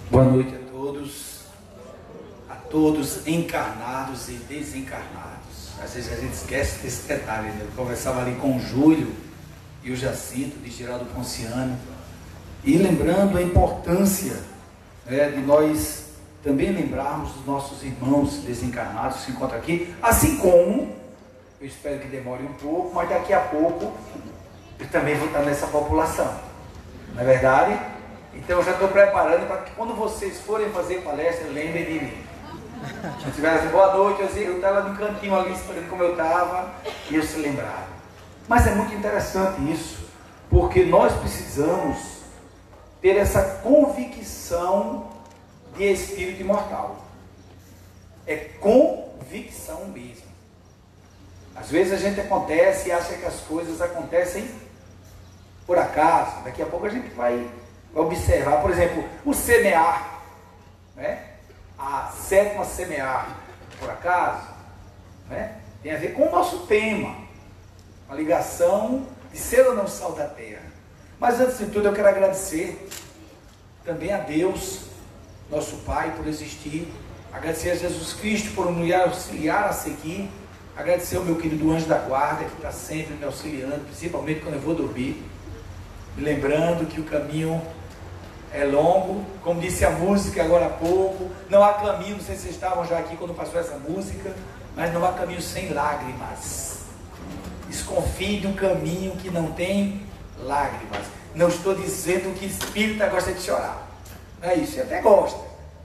Boa noite a todos encarnados e desencarnados. Às vezes a gente esquece desse detalhe, né? Eu conversava ali com o Júlio e o Jacinto, de Geraldo Ponciano, e lembrando a importância, né, de nós também lembrarmos dos nossos irmãos desencarnados que se encontram aqui, assim como, eu espero que demore um pouco, mas daqui a pouco eu também vou estar nessa população, não é verdade? Então eu já estou preparando para que quando vocês forem fazer palestra, lembrem de mim. Se tiver assim, boa noite, eu estava no cantinho ali esperando como eu estava, e eu se lembrava. Mas é muito interessante isso, porque nós precisamos ter essa convicção de espírito imortal. É convicção mesmo. Às vezes a gente acontece e acha que as coisas acontecem por acaso. Daqui a pouco a gente vai observar, por exemplo, o semear, né? A sétima semear, por acaso, né? Tem a ver com o nosso tema, a ligação de ser ou não sal da terra. Mas antes de tudo eu quero agradecer também a Deus, nosso Pai, por existir, agradecer a Jesus Cristo por me auxiliar a seguir, agradecer ao meu querido anjo da guarda, que está sempre me auxiliando, principalmente quando eu vou dormir, me lembrando que o caminho é longo, como disse a música agora há pouco, não há caminho, não sei se vocês estavam já aqui quando passou essa música, mas não há caminho sem lágrimas. Desconfie do caminho que não tem lágrimas. Não estou dizendo que espírita gosta de chorar, não é isso, até gosta,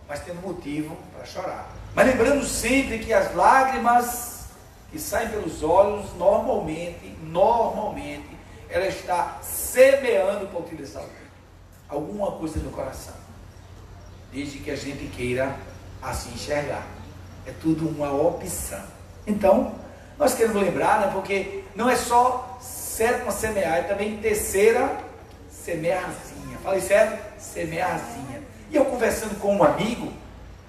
mas tem um motivo para chorar. Mas lembrando sempre que as lágrimas que saem pelos olhos, normalmente, ela está semeando, para utilizar alguma coisa no coração, desde que a gente queira assim enxergar. É tudo uma opção. Então, nós queremos lembrar, né, porque não é só sétima semear, é também terceira semearzinha. Falei certo? Semearzinha. E eu conversando com um amigo,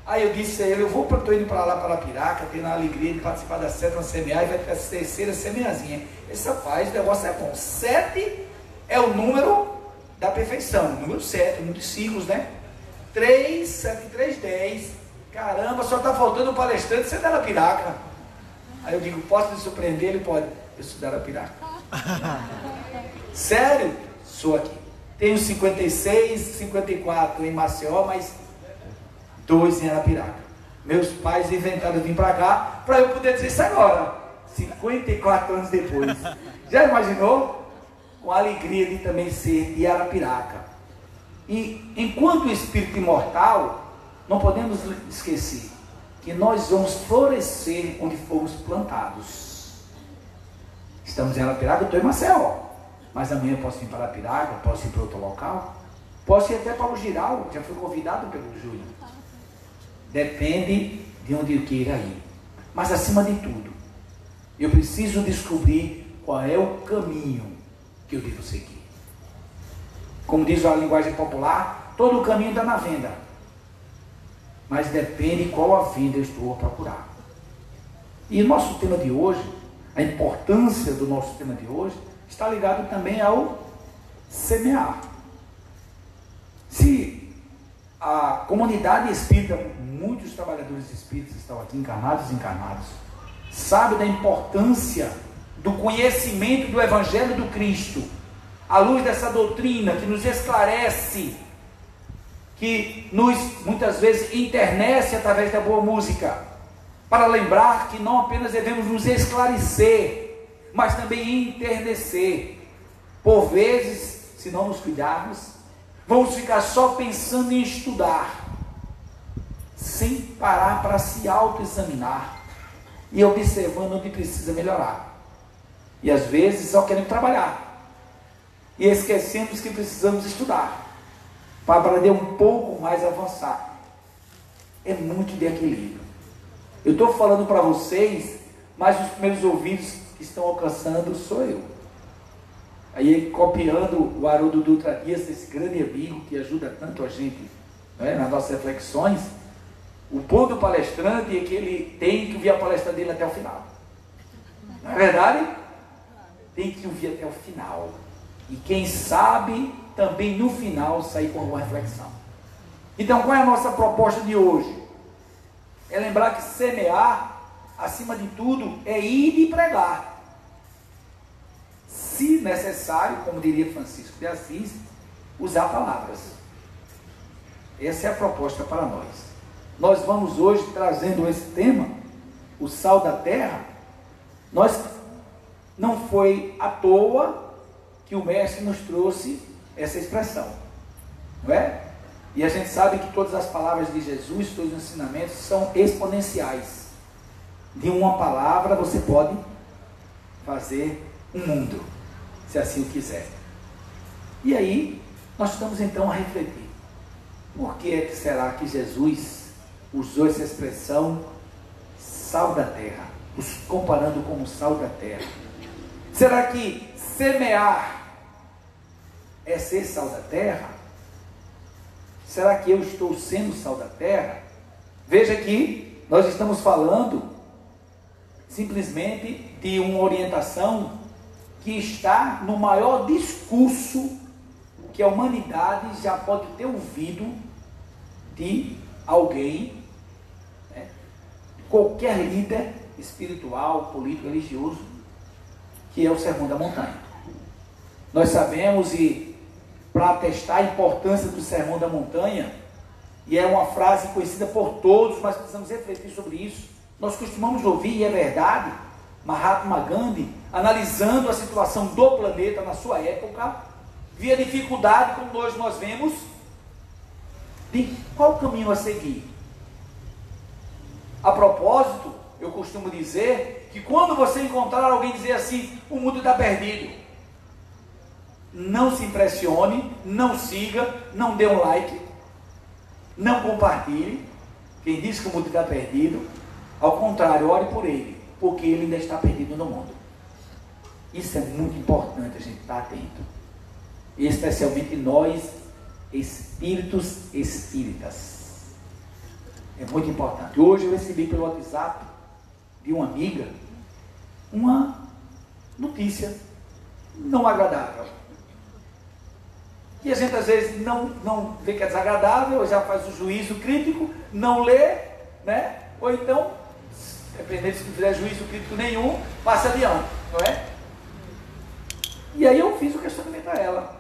aí eu disse a ele, estou indo para lá, para Arapiraca, tendo a alegria de participar da sétima semear, e vai ter a terceira semearzinha. Esse rapaz, o negócio é bom. 7 é o número da perfeição, número 7, número de ciclos, né? 3, 7, 3, 10. Caramba, só está faltando um palestrante, você dá na piraca. Aí eu digo, posso me surpreender? Ele pode. Eu estudar na piraca. Sério? Sou aqui. Tenho 56, 54 em Maceió, mas 2 em Arapiraca. Meus pais inventaram vir para cá para eu poder dizer isso agora, 54 anos depois. Já imaginou? Com a alegria de também ser de Arapiraca. E enquanto espírito imortal, não podemos esquecer que nós vamos florescer onde fomos plantados. Estamos em Arapiraca, eu estou em Maceió, mas amanhã eu posso ir para Arapiraca, posso ir para outro local, posso ir até para o Giral, já fui convidado pelo Júlio. Depende de onde eu queira ir. Mas acima de tudo, eu preciso descobrir qual é o caminho que eu devo seguir. Como diz a linguagem popular, todo o caminho está na venda, mas depende qual a venda eu estou a procurar. E o nosso tema de hoje, a importância do nosso tema de hoje, está ligado também ao semear. Se a comunidade espírita, muitos trabalhadores espíritas estão aqui, encarnados e desencarnados, sabem da importância do conhecimento do Evangelho do Cristo, à luz dessa doutrina que nos esclarece, que nos, muitas vezes, internece através da boa música, para lembrar que não apenas devemos nos esclarecer, mas também enternecer. Por vezes, se não nos cuidarmos, vamos ficar só pensando em estudar, sem parar para se autoexaminar e observando onde precisa melhorar. E às vezes só queremos trabalhar e esquecemos que precisamos estudar para poder um pouco mais avançar. É muito de equilíbrio. Eu estou falando para vocês, mas os primeiros ouvidos que estão alcançando sou eu. Aí copiando o Haroldo Dutra Dias, esse grande amigo que ajuda tanto a gente, né, nas nossas reflexões. O bom do palestrante é que ele tem que ouvir a palestra dele até o final. Não é verdade? Tem que ouvir até o final. E quem sabe também no final sair com uma reflexão. Então, qual é a nossa proposta de hoje? É lembrar que semear, acima de tudo, é ir e pregar. Se necessário, como diria Francisco de Assis, usar palavras. Essa é a proposta para nós. Nós vamos hoje trazendo esse tema, o sal da terra. Não foi à toa que o mestre nos trouxe essa expressão, não é? E a gente sabe que todas as palavras de Jesus, todos os ensinamentos são exponenciais. De uma palavra você pode fazer um mundo, se assim o quiser. E aí, nós estamos então a refletir. Por que será que Jesus usou essa expressão sal da terra, os comparando com o sal da terra? Será que semear é ser sal da terra? Será que eu estou sendo sal da terra? Veja que nós estamos falando simplesmente de uma orientação que está no maior discurso que a humanidade já pode ter ouvido de alguém, né? Qualquer líder espiritual, político, religioso, que é o Sermão da Montanha. Nós sabemos, e para atestar a importância do Sermão da Montanha, e é uma frase conhecida por todos, mas precisamos refletir sobre isso. Nós costumamos ouvir, e é verdade, Mahatma Gandhi, analisando a situação do planeta na sua época, via dificuldade, como hoje nós vemos, de qual caminho a seguir. A propósito, eu costumo dizer que quando você encontrar alguém dizer assim, o mundo está perdido, não se impressione, não siga, não dê um like, não compartilhe. Quem diz que o mundo está perdido, ao contrário, ore por ele, porque ele ainda está perdido no mundo. Isso é muito importante a gente estar atento, especialmente nós, espíritos espíritas. É muito importante. Hoje eu recebi pelo WhatsApp de uma amiga uma notícia não agradável. E a gente às vezes não vê que é desagradável, já faz o juízo crítico, não lê, né? Ou então, dependendo se não fizer juízo crítico nenhum, passa adiante, não é? E aí eu fiz o questionamento a ela.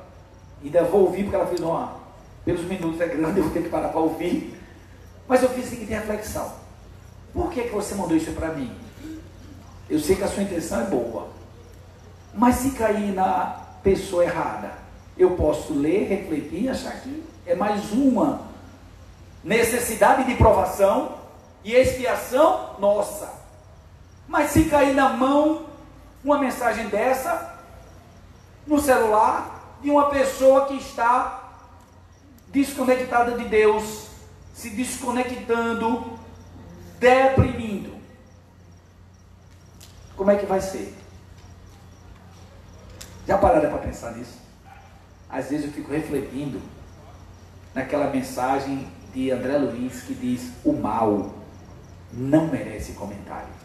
Ainda vou ouvir, porque ela fez pelos minutos é grande, eu vou ter que parar para ouvir. Mas eu fiz a seguinte reflexão: por que você mandou isso para mim? Eu sei que a sua intenção é boa, mas se cair na pessoa errada, eu posso ler, refletir e achar que é mais uma necessidade de provação e expiação nossa. Mas se cair na mão uma mensagem dessa, no celular, de uma pessoa que está desconectada de Deus, se desconectando, deprimindo, como é que vai ser? Já pararam para pensar nisso? Às vezes eu fico refletindo naquela mensagem de André Luiz que diz: o mal não merece comentário.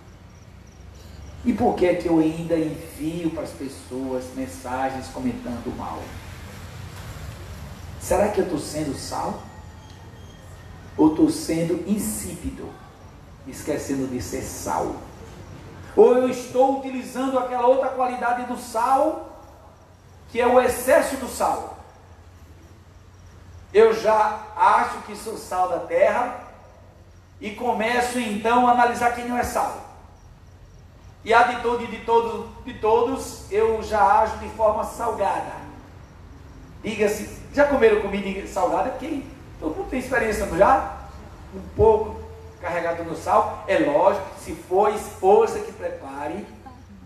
E por que é que eu ainda envio para as pessoas mensagens comentando o mal? Será que eu estou sendo sal? Ou estou sendo insípido, esquecendo de ser sal? Ou eu estou utilizando aquela outra qualidade do sal, que é o excesso do sal? Eu já acho que sou sal da terra e começo então a analisar quem não é sal. E a de todos, eu já ajo de forma salgada. Diga-se, já comeram comida salgada? Porque todo mundo tem experiência, não já? Um pouco carregado no sal. É lógico que se for a esposa que prepare,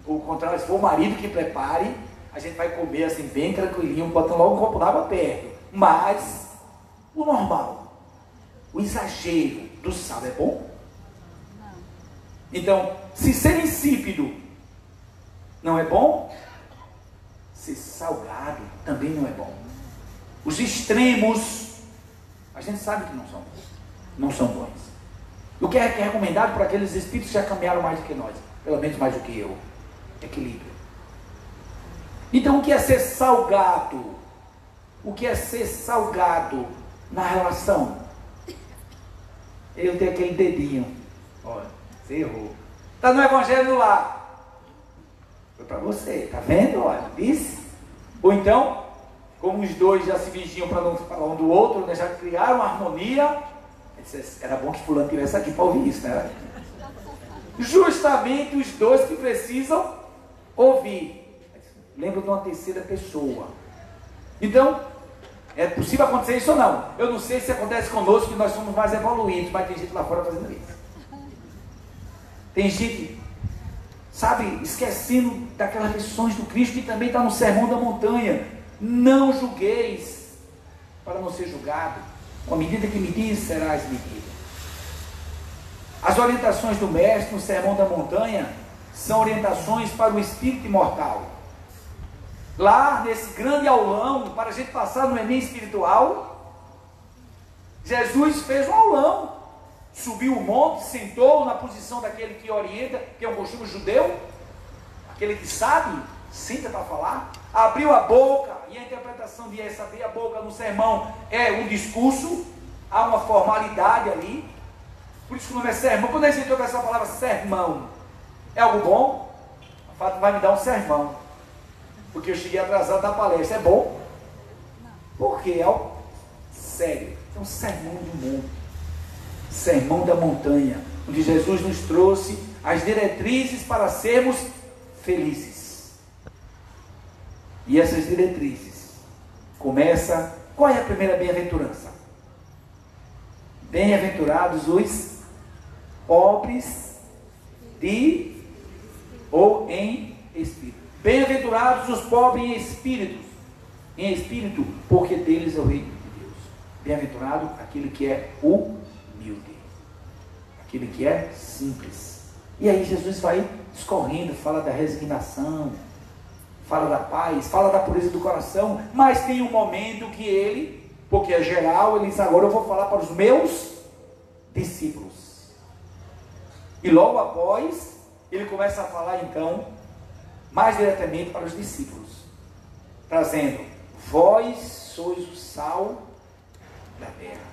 ou ao contrário, se for o marido que prepare, a gente vai comer assim bem tranquilinho, botando logo um copo d'água perto. Mas o normal, o exagero do sal é bom? Então, se ser insípido não é bom, ser salgado também não é bom. Os extremos, a gente sabe que não são bons. O que é recomendado por aqueles espíritos que já caminharam mais do que nós, pelo menos mais do que eu? Equilíbrio. Então, o que é ser salgado? o que é ser salgado na relação. Eu tenho aquele dedinho. Olha, você errou. Está no Evangelho lá. Foi para você, tá vendo? Olha, disse. Ou então, como os dois já se vigiam para não falar um do outro, né, já criaram harmonia. Era bom que fulano estivesse aqui para ouvir isso, né? Justamente os dois que precisam ouvir. Lembra de uma terceira pessoa. Então, é possível acontecer isso ou não? Eu não sei se acontece conosco, que nós somos mais evoluídos, mas tem gente lá fora fazendo isso. Tem gente, sabe, esquecendo daquelas lições do Cristo, que também está no Sermão da Montanha. Não julgueis, para não ser julgado. Com a medida que medis, serás medido. As orientações do Mestre no Sermão da Montanha são orientações para o espírito imortal. Lá, nesse grande aulão, para a gente passar no Enem espiritual, Jesus fez um aulão. Subiu o monte, sentou na posição daquele que orienta, que é um costume judeu, aquele que sabe, senta para falar, abriu a boca, e a interpretação de abrir a boca no sermão é um discurso, há uma formalidade ali, por isso que o nome é sermão. Quando a gente ouve essa palavra sermão, é algo bom? A Fátima vai me dar um sermão, porque eu cheguei atrasado da palestra. É bom? Porque é algo sério. É um sermão do mundo, sermão da montanha, onde Jesus nos trouxe as diretrizes para sermos felizes. E essas diretrizes começa, qual é a primeira bem-aventurança? Bem-aventurados os pobres de ou em espírito. Bem-aventurados os pobres em espírito, porque deles é o reino de Deus. Bem-aventurado aquele que é humilde, aquele que é simples. E aí Jesus vai discorrendo, fala da resignação, fala da paz, fala da pureza do coração, mas tem um momento que ele, porque é geral, ele diz: agora eu vou falar para os meus discípulos. E logo após, ele começa a falar então, mais diretamente para os discípulos, trazendo: vós sois o sal da terra,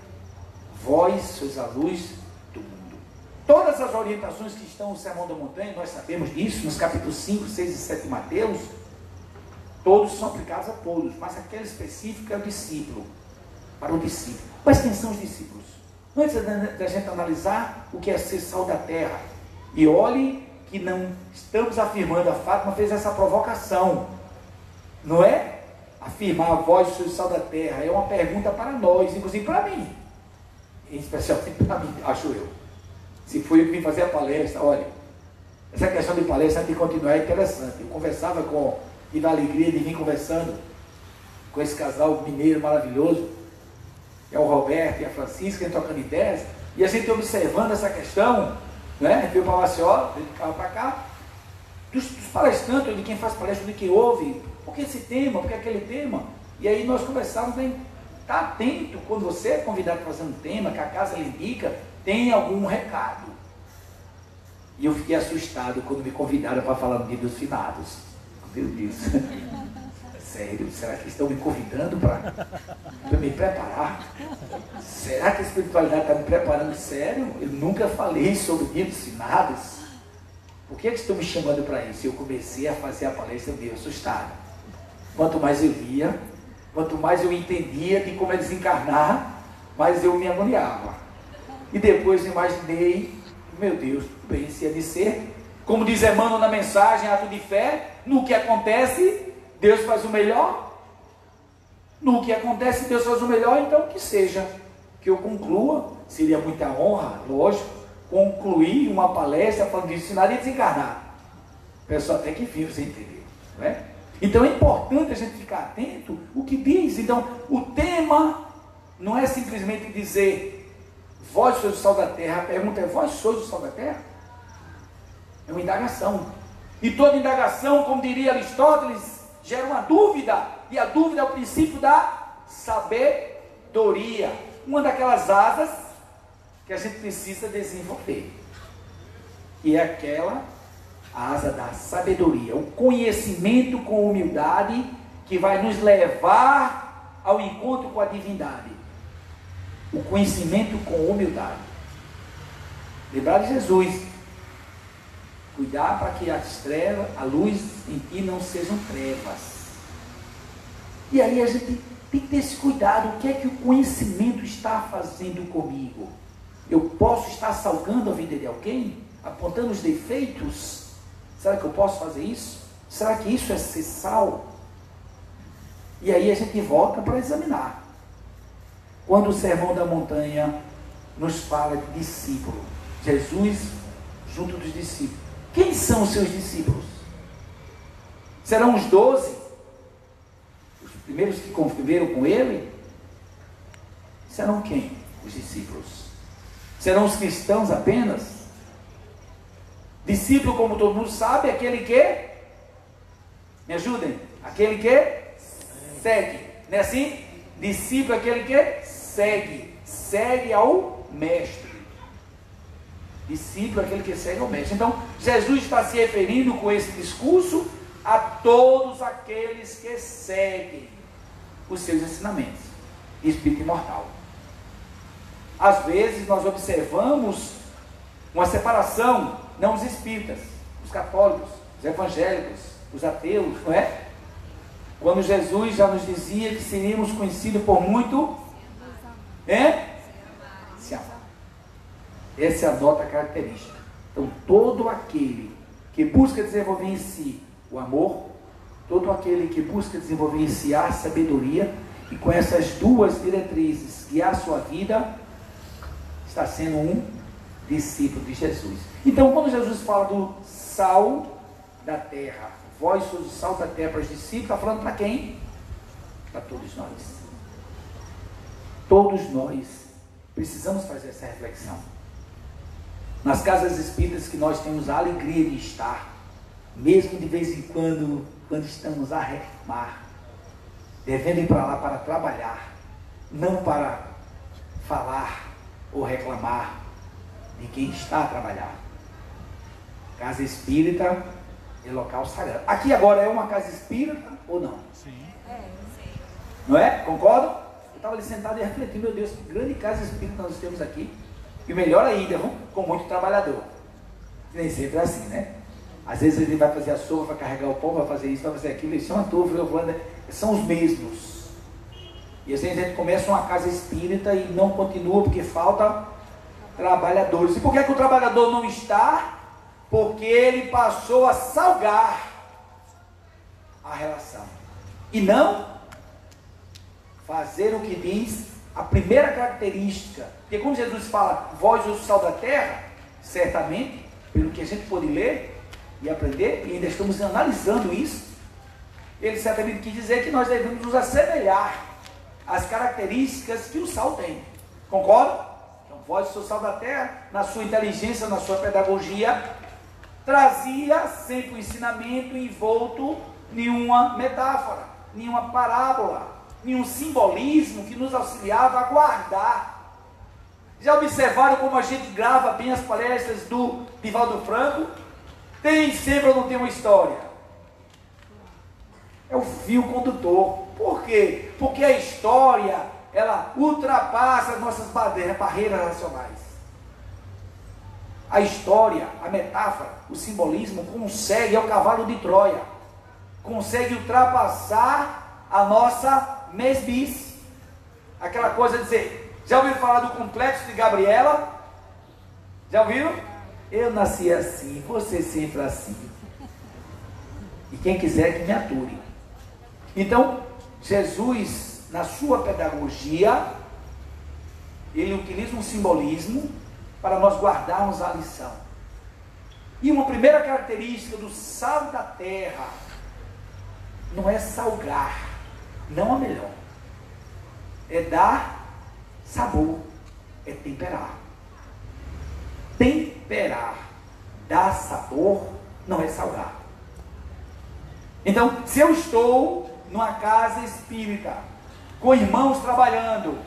vós sois a luz do mundo. Todas as orientações que estão no Sermão da Montanha, nós sabemos disso, nos capítulos 5, 6 e 7 de Mateus, todos são aplicados a todos, mas aquele específico é o discípulo, para o discípulo. Mas quem são os discípulos? Antes da gente analisar o que é ser sal da terra, e olhe que não estamos afirmando, a Fátima fez essa provocação, não é afirmar vós sois o sal da terra, é uma pergunta para nós, inclusive para mim, em especial para mim, acho eu. Se foi eu que vim fazer a palestra, olha, essa questão de palestra antes de continuar é interessante. Eu conversava e da alegria de vir conversando com esse casal mineiro maravilhoso, é o Roberto e a Francisca, trocando ideias, e a gente observando essa questão, né? Veio para Maceió, veio de carro para cá, dos palestrantes, de quem faz palestra, de quem ouve, por que esse tema, por que aquele tema, e aí nós conversávamos, né? Está atento quando você é convidado para fazer um tema, que a casa lhe indica, tem algum recado. E eu fiquei assustado quando me convidaram para falar no Dia dos Finados. Meu Deus, sério, será que estão me convidando para me preparar? Será que a espiritualidade está me preparando? Sério? Eu nunca falei sobre o Dia dos Finados. Por que estão me chamando para isso? Eu comecei a fazer a palestra, eu fiquei assustado. Quanto mais eu via, quanto mais eu entendia de como é desencarnar, mais eu me agoniava. E depois eu imaginei, meu Deus, tudo bem, se é de ser, como diz Emmanuel na mensagem, ato de fé, no que acontece, Deus faz o melhor. No que acontece, Deus faz o melhor, então que seja, que eu conclua, seria muita honra, lógico, concluir uma palestra falando de ensinar e desencarnar. Pessoal até que vive, você entendeu, não é? Então é importante a gente ficar atento o que diz. Então, o tema não é simplesmente dizer vós sois o sal da terra. A pergunta é: vós sois o sal da terra? É uma indagação. E toda indagação, como diria Aristóteles, gera uma dúvida. E a dúvida é o princípio da sabedoria. Uma daquelas asas que a gente precisa desenvolver. E é aquela asa da sabedoria. O conhecimento com humildade que vai nos levar ao encontro com a divindade. O conhecimento com humildade. Lembrar de Jesus. Cuidar para que as trevas, a luz em ti não sejam trevas. E aí a gente tem que ter esse cuidado. O que é que o conhecimento está fazendo comigo? Eu posso estar salgando a vida de alguém? Apontando os defeitos? Será que eu posso fazer isso? Será que isso é ser sal? E aí a gente volta para examinar. Quando o Sermão da Montanha nos fala de discípulo, Jesus junto dos discípulos. Quem são os seus discípulos? Serão os 12? Os primeiros que conviveram com ele? Serão quem? Os discípulos. Serão os cristãos apenas? Discípulo, como todo mundo sabe, é aquele que... Me ajudem? Aquele que segue. Não é assim? Discípulo é aquele que segue. Segue ao mestre. Discípulo é aquele que segue ao mestre. Então, Jesus está se referindo com esse discurso a todos aqueles que seguem os seus ensinamentos. Espírito imortal. Às vezes nós observamos uma separação, não os espíritas, os católicos, os evangélicos, os ateus, não é? Quando Jesus já nos dizia que seríamos conhecidos por muito se amar. Essa é a nota característica. Então, todo aquele que busca desenvolver em si o amor, todo aquele que busca desenvolver em si a sabedoria, e com essas duas diretrizes guiar a sua vida, está sendo um discípulo de Jesus. Então, quando Jesus fala do sal da terra, vós sois o sal da terra para os discípulos, está falando para quem? Para todos nós. Todos nós precisamos fazer essa reflexão. Nas casas espíritas que nós temos a alegria de estar, mesmo de vez em quando estamos a reclamar, devendo ir para lá para trabalhar, não para falar ou reclamar de quem está a trabalhar. Casa espírita é local sagrado. Aqui agora é uma casa espírita ou não? Sim. Não é? Concordam? Eu estava ali sentado e refletindo, meu Deus, que grande casa espírita nós temos aqui. E melhor ainda, com muito trabalhador. Nem sempre é assim, né? Às vezes ele vai fazer a sopa, vai carregar o pão, vai fazer isso, vai fazer aquilo, eles são uma turma, são os mesmos. E assim a gente começa uma casa espírita e não continua porque falta trabalhadores. E por que o trabalhador não está? Porque ele passou a salgar a relação. E não fazer o que diz a primeira característica. Porque quando Jesus fala, vós o sal da terra, certamente, pelo que a gente pôde ler e aprender, e ainda estamos analisando isso, ele certamente quis dizer que nós devemos nos assemelhar às características que o sal tem. Concorda? Então, vós o sal da terra, na sua inteligência, na sua pedagogia, trazia sempre o ensinamento envolto em uma metáfora, em uma parábola, em um simbolismo que nos auxiliava a guardar. Já observaram como a gente grava bem as palestras do Divaldo Franco? Tem sempre ou não tem uma história? É o fio condutor. Por quê? Porque a história, ela ultrapassa as nossas barreiras racionais. A história, a metáfora, o simbolismo consegue, é o cavalo de Troia, consegue ultrapassar a nossa mesmice. Aquela coisa de dizer, já ouviram falar do complexo de Gabriela? Já ouviram? Eu nasci assim, você sempre assim. E quem quiser que me ature. Então, Jesus, na sua pedagogia, ele utiliza um simbolismo para nós guardarmos a lição. E uma primeira característica do sal da terra não é salgar, não a melhor. É dar sabor, é temperar. Temperar, dar sabor, não é salgar. Então, se eu estou numa casa espírita, com irmãos trabalhando,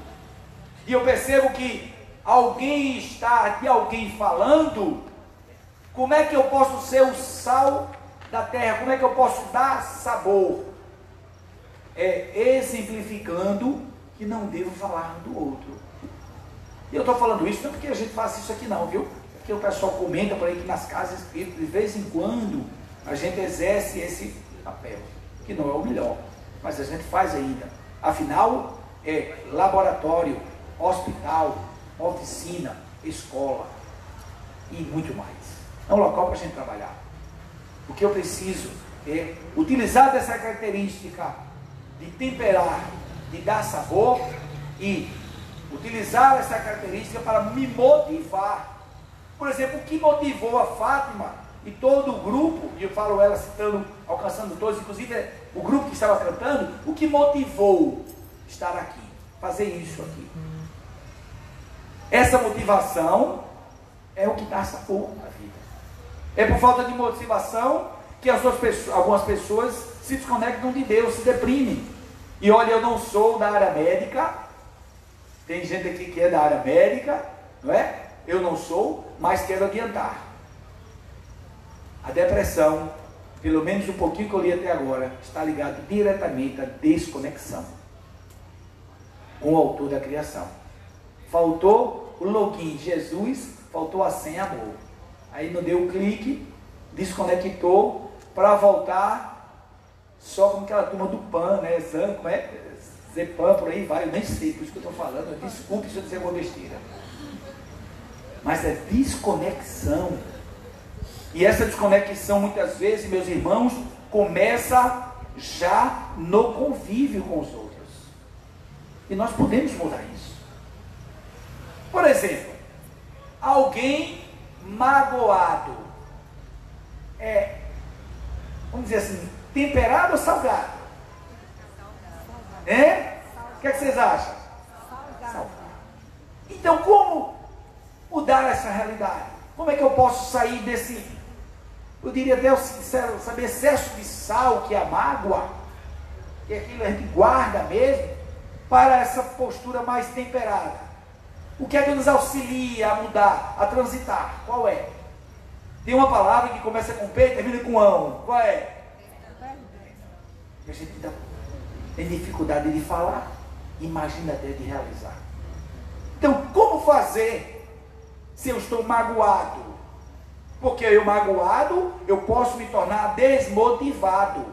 e eu percebo que alguém está de alguém falando, como é que eu posso ser o sal da terra? Como é que eu posso dar sabor? exemplificando que não devo falar do outro. E eu estou falando isso não porque a gente faz isso aqui não, viu? É porque o pessoal comenta por aí que nas casas espíritas, de vez em quando, a gente exerce esse papel, que não é o melhor, mas a gente faz ainda. Afinal, é laboratório, hospital, oficina, escola e muito mais. É um local para a gente trabalhar. O que eu preciso é utilizar dessa característica de temperar, de dar sabor e utilizar essa característica para me motivar. Por exemplo, o que motivou a Fátima e todo o grupo, e eu falo ela citando, alcançando todos, inclusive o grupo que estava cantando, o que motivou estar aqui, fazer isso aqui. Essa motivação é o que dá sabor na vida. É por falta de motivação que algumas pessoas se desconectam de Deus, se deprimem. E olha, eu não sou da área médica, tem gente aqui que é da área médica, não é? Eu não sou, mas quero adiantar. A depressão, pelo menos um pouquinho que eu li até agora, está ligado diretamente à desconexão com o autor da criação. Faltou o login Jesus, faltou a senha amor. Aí não deu o clique, desconectou para voltar só com aquela turma do PAN, né? Como é? Zepan, por aí vai, eu nem sei, por isso que eu estou falando. Desculpe se eu disser uma besteira. Mas é desconexão. E essa desconexão, muitas vezes, meus irmãos, começa já no convívio com os outros. E nós podemos mudar isso. Por exemplo, alguém magoado vamos dizer assim, temperado ou salgado? O que vocês acham? Salgado. Então, como mudar essa realidade? Como é que eu posso sair desse, eu diria até saber, excesso de sal, que é a mágoa, que aquilo a gente guarda mesmo, para essa postura mais temperada? O que é que nos auxilia a mudar, a transitar? Qual é? Tem uma palavra que começa com P e termina com ão. Qual é? A gente tem dificuldade de falar, imagina até de realizar. Então, como fazer se eu estou magoado? Porque eu magoado, eu posso me tornar desmotivado.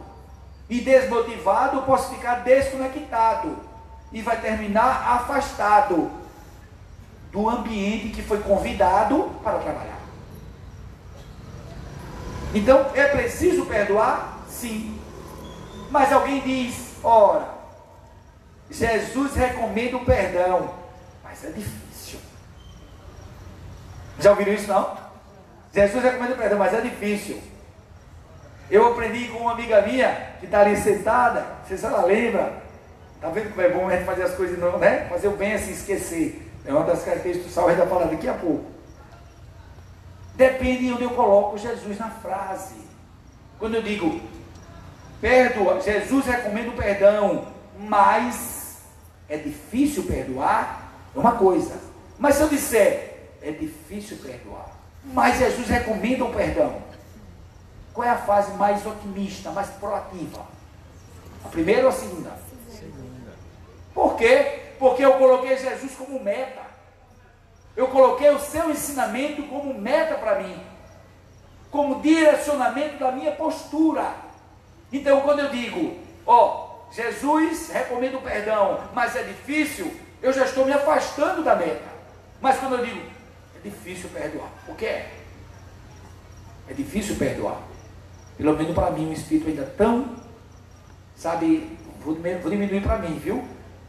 E desmotivado, eu posso ficar desconectado. E vai terminar afastado do ambiente que foi convidado para trabalhar. Então, é preciso perdoar? Sim. Mas alguém diz, ora, Jesus recomenda o perdão, mas é difícil. Já ouviram isso, não? Jesus recomenda o perdão, mas é difícil. Eu aprendi com uma amiga minha, que está ali sentada, não sei se ela lembra, está vendo como é bom a gente fazer as coisas, não, né? Fazer o bem assim, esquecer. É uma das características do Sal, a gente vai falar daqui a pouco. Depende de onde eu coloco Jesus na frase. Quando eu digo, perdoa, Jesus recomenda o perdão, mas é difícil perdoar, é uma coisa. Mas se eu disser, é difícil perdoar, mas Jesus recomenda o perdão, qual é a fase mais otimista, mais proativa? A primeira ou a segunda? Segunda. Por quê? Porque eu coloquei Jesus como meta. Eu coloquei o seu ensinamento como meta para mim, como direcionamento da minha postura. Então, quando eu digo, Jesus recomenda o perdão, mas é difícil, eu já estou me afastando da meta. Mas quando eu digo, é difícil perdoar, por quê? É difícil perdoar. Pelo menos para mim, um espírito ainda tão, sabe, vou diminuir para mim, viu?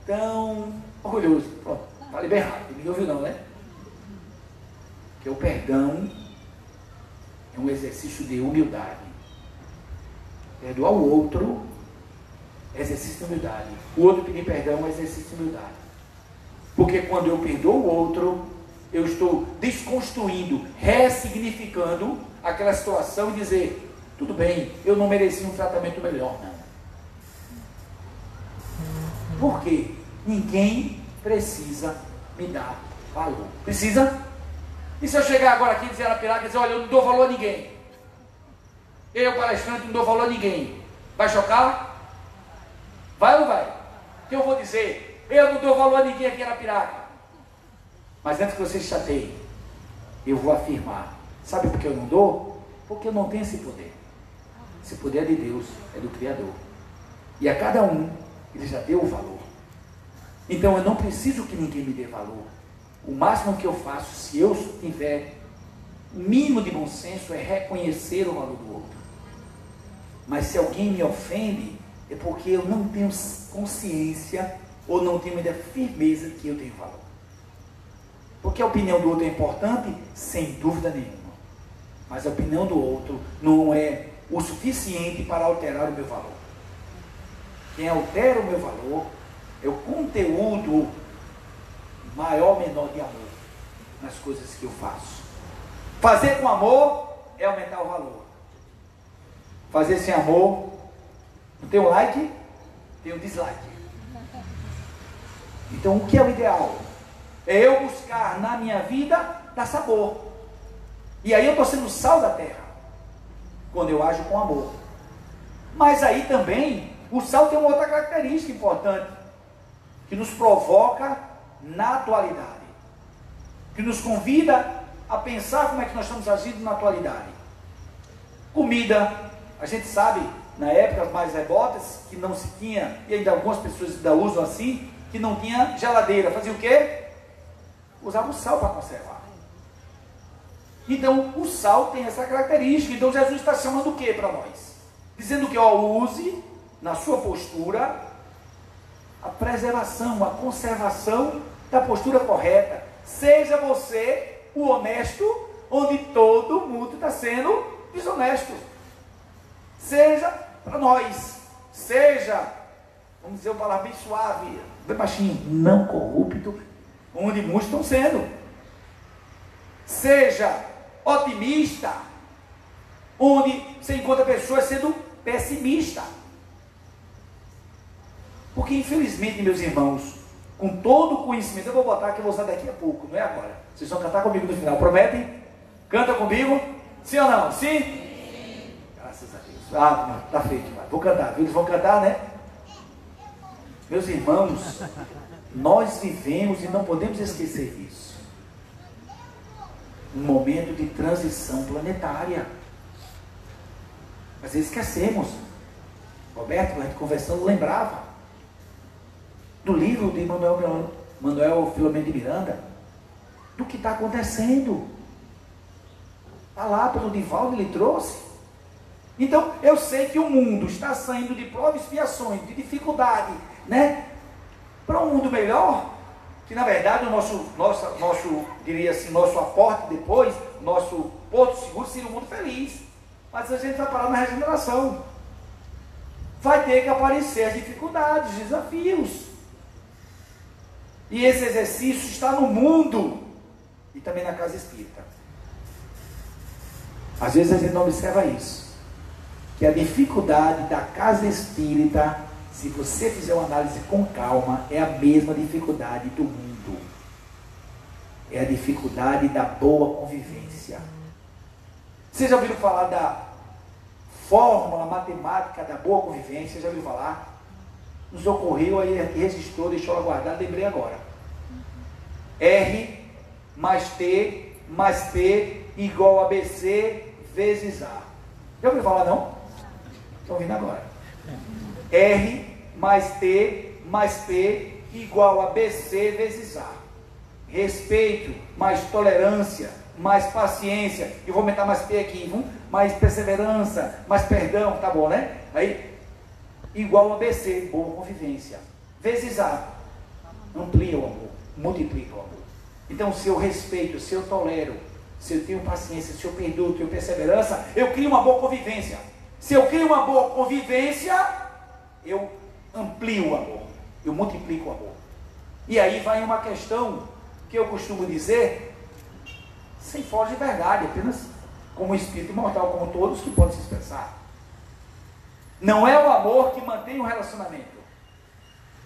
Tão orgulhoso. Pronto, falei bem rápido, ninguém ouviu não, né? Porque o perdão é um exercício de humildade. Perdoar o outro é exercício de humildade. O outro pedir perdão é exercício de humildade. Porque quando eu perdoo o outro, eu estou desconstruindo, ressignificando aquela situação e dizer, tudo bem, eu não mereci um tratamento melhor, não. Por quê? Ninguém precisa me dar valor. Precisa? E se eu chegar agora aqui e dizer na pirata, dizer, olha, eu não dou valor a ninguém. Eu, palestrante, não dou valor a ninguém. Vai chocar? Vai ou não vai? Que eu vou dizer, eu não dou valor a ninguém aqui em Arapiraca. Mas antes que você se chateie, eu vou afirmar. Sabe por que eu não dou? Porque eu não tenho esse poder. Esse poder é de Deus, é do Criador. E a cada um, Ele já deu o valor. Então eu não preciso que ninguém me dê valor. O máximo que eu faço, se eu tiver o mínimo de bom senso, é reconhecer o valor do outro. Mas se alguém me ofende, é porque eu não tenho consciência ou não tenho ainda firmeza que eu tenho valor. Porque a opinião do outro é importante, sem dúvida nenhuma. Mas a opinião do outro não é o suficiente para alterar o meu valor. Quem altera o meu valor é o conteúdo maior ou menor de amor nas coisas que eu faço. Fazer com amor é aumentar o valor. Fazer sem amor, não tem um like, tem um dislike. Então o que é o ideal? É eu buscar na minha vida dar sabor. E aí eu estou sendo sal da terra, quando eu ajo com amor. Mas aí também, o sal tem uma outra característica importante, que nos provoca na atualidade, que nos convida a pensar como é que nós estamos agindo na atualidade. Comida, a gente sabe, na época mais remotas, que não se tinha, e ainda algumas pessoas ainda usam assim, que não tinha geladeira. Fazia o quê? Usava o sal para conservar. Então, o sal tem essa característica. Então, Jesus está chamando o que para nós? Dizendo que, use na sua postura a preservação, a conservação da postura correta. Seja você o honesto, onde todo mundo está sendo desonesto. Seja para nós, seja, vamos dizer uma palavra bem suave, bem baixinho, não corrupto, onde muitos estão sendo. Seja otimista, onde você encontra pessoas sendo pessimista. Porque infelizmente, meus irmãos, com todo o conhecimento, eu vou botar que eu vou usar daqui a pouco, não é agora. Vocês vão cantar comigo no final, prometem? Canta comigo? Sim ou não? Sim? Sim. Graças a Deus. Ah, tá feito, vou cantar, viu? Eles vão cantar, né? Meus irmãos, nós vivemos e não podemos esquecer disso. Um momento de transição planetária. Às vezes esquecemos. Roberto, a gente conversando, lembrava do livro de Manuel Filomeno de Miranda, do que está acontecendo. Está lá pelo Divaldo, ele trouxe. Então, eu sei que o mundo está saindo de provas e expiações, de dificuldade, né? Para um mundo melhor, que na verdade o nosso diria assim, nosso aporte depois, nosso porto seguro seria um mundo feliz. Mas a gente vai parar na regeneração. Vai ter que aparecer as dificuldades, os desafios. E esse exercício está no mundo e também na casa espírita. Às vezes a gente não observa isso, que a dificuldade da casa espírita, se você fizer uma análise com calma, é a mesma dificuldade do mundo. É a dificuldade da boa convivência. Vocês já ouviram falar da fórmula matemática da boa convivência? Já ouviram falar? Nos ocorreu, aí registrou, deixou ela guardada, lembrei agora. R mais T mais P igual a BC vezes A. Já ouviu falar, não? Estão ouvindo agora. R mais T mais P igual a BC vezes A. Respeito mais tolerância mais paciência. Eu vou aumentar mais P aqui, mais perseverança, mais perdão, tá bom, né? Aí, igual a BC, boa convivência. Vezes A, amplia o amor, multiplica o amor. Então, se eu respeito, se eu tolero, se eu tenho paciência, se eu perdoo, se eu tenho perseverança, eu crio uma boa convivência. Se eu crio uma boa convivência, eu amplio o amor, eu multiplico o amor. E aí vai uma questão que eu costumo dizer, sem força de verdade, apenas como espírito imortal, como todos que podem se expressar. Não é o amor que mantém o relacionamento,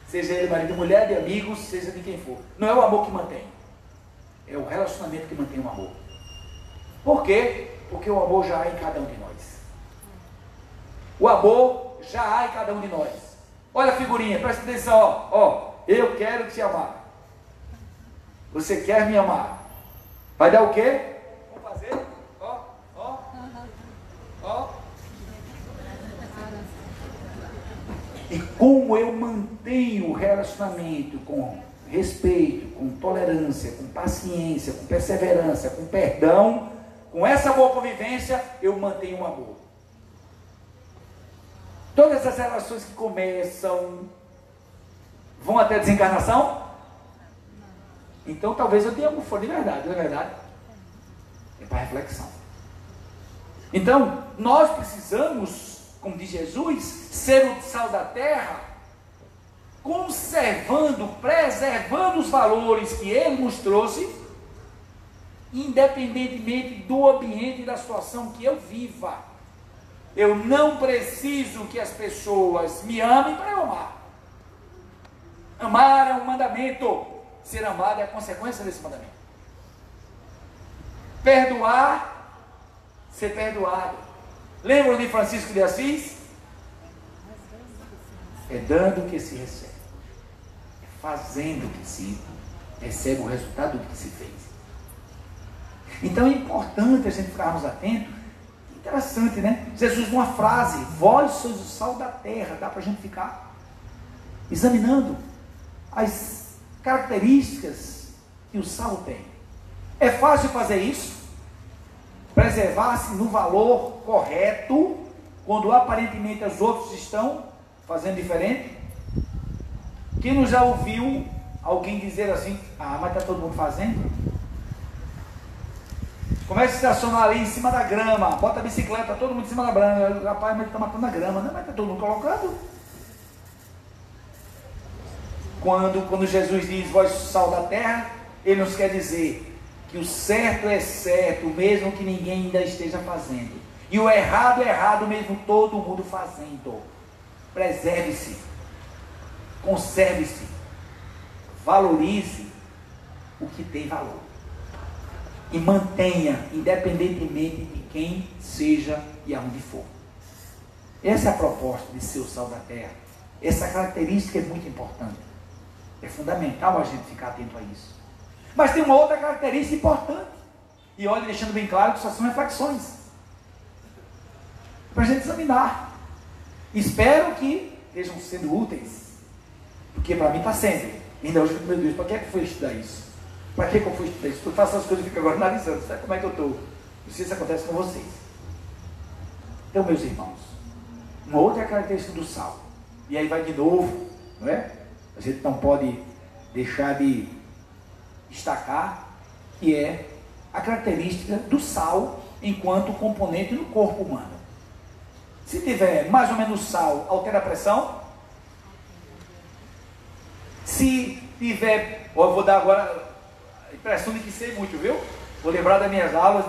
seja ele marido, mulher, de amigos, seja de quem for. Não é o amor que mantém, é o relacionamento que mantém o amor. Por quê? Porque o amor já há em cada um de nós. O amor já há em cada um de nós. Olha a figurinha, presta atenção, ó. Eu quero te amar. Você quer me amar? Vai dar o quê? Vamos fazer? Ó. E como eu mantenho o relacionamento com respeito, com tolerância, com paciência, com perseverança, com perdão, com essa boa convivência, eu mantenho o amor. Todas essas relações que começam vão até a desencarnação? Então talvez eu tenha algum fone de verdade, não é verdade? É para reflexão. Então, nós precisamos, como diz Jesus, ser o sal da terra, conservando, preservando os valores que Ele nos trouxe, independentemente do ambiente e da situação que eu viva. Eu não preciso que as pessoas me amem para eu amar. Amar é um mandamento. Ser amado é a consequência desse mandamento. Perdoar, ser perdoado. Lembram de Francisco de Assis? É dando que se recebe. É fazendo que se recebe o resultado do que se fez. Então é importante a gente ficarmos atentos. Interessante, né? Jesus, numa frase, vós sois o sal da terra, dá para a gente ficar examinando as características que o sal tem. É fácil fazer isso? Preservar-se no valor correto, quando aparentemente os outros estão fazendo diferente? Quem não já ouviu alguém dizer assim, mas está todo mundo fazendo? Começa a estacionar ali em cima da grama, bota a bicicleta, todo mundo em cima da grama, rapaz, mas está matando a grama, não, mas está todo mundo colocando. Quando Jesus diz, vós sal da terra, Ele nos quer dizer que o certo é certo, mesmo que ninguém ainda esteja fazendo, e o errado é errado, mesmo todo mundo fazendo. Preserve-se, conserve-se, valorize o que tem valor. E mantenha, independentemente de quem seja e aonde for. Essa é a proposta de ser o sal da terra. Essa característica é muito importante. É fundamental a gente ficar atento a isso. Mas tem uma outra característica importante. E olha, deixando bem claro que só são reflexões. Para a gente examinar. Espero que estejam sendo úteis. Porque para mim está sendo. Ainda hoje, meu Deus, para que é que eu fui estudar isso? Para que eu fui estudar isso? Eu faço as coisas e fico agora analisando. Sabe como é que eu estou? Não sei se isso acontece com vocês. Então, meus irmãos, uma outra característica do sal. E aí vai de novo, não é? A gente não pode deixar de destacar que é a característica do sal enquanto componente no corpo humano. Se tiver mais ou menos sal, altera a pressão. Se tiver, eu vou dar agora a impressão de que sei muito, viu? Vou lembrar das minhas aulas,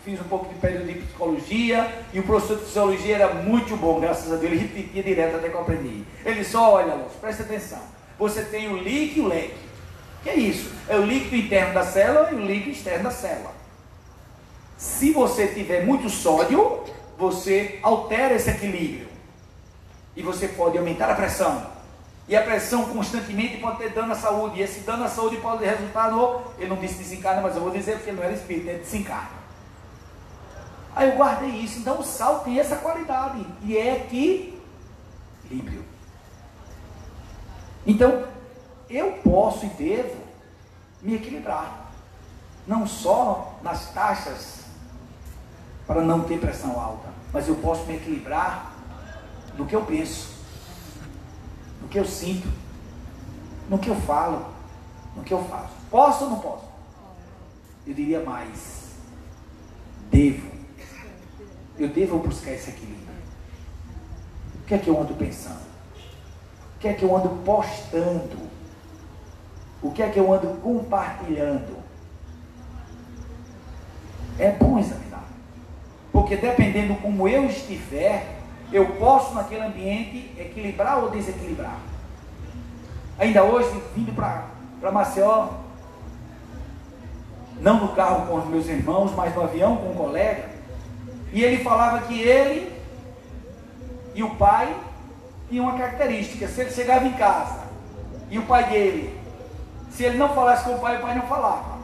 fiz um pouco de período de psicologia, e o professor de psicologia era muito bom, graças a Deus, ele repetia direto até que eu aprendi. Ele só, olha, Alonso, presta atenção, você tem o líquido e o leque. O que é isso? É o líquido interno da célula e o líquido externo da célula. Se você tiver muito sódio, você altera esse equilíbrio, e você pode aumentar a pressão. E a pressão constantemente pode ter dano à saúde. E esse dano à saúde pode resultar no... Ele não disse desencarna, mas eu vou dizer porque ele não era espírito, é desencarna. Aí eu guardei isso. Então o sal tem essa qualidade. E é equilíbrio. Então, eu posso e devo me equilibrar. Não só nas taxas, para não ter pressão alta. Mas eu posso me equilibrar no que eu penso, no que eu sinto, no que eu falo, no que eu faço. Posso ou não posso? Eu diria mais. Devo. Eu devo buscar esse equilíbrio. O que é que eu ando pensando? O que é que eu ando postando? O que é que eu ando compartilhando? É bom examinar. Porque dependendo como eu estiver, eu posso naquele ambiente equilibrar ou desequilibrar. Ainda hoje, vindo para Maceió, não no carro com os meus irmãos, mas no avião com um colega, e ele falava que ele e o pai tinha uma característica: se ele chegava em casa e o pai dele, se ele não falasse com o pai não falava.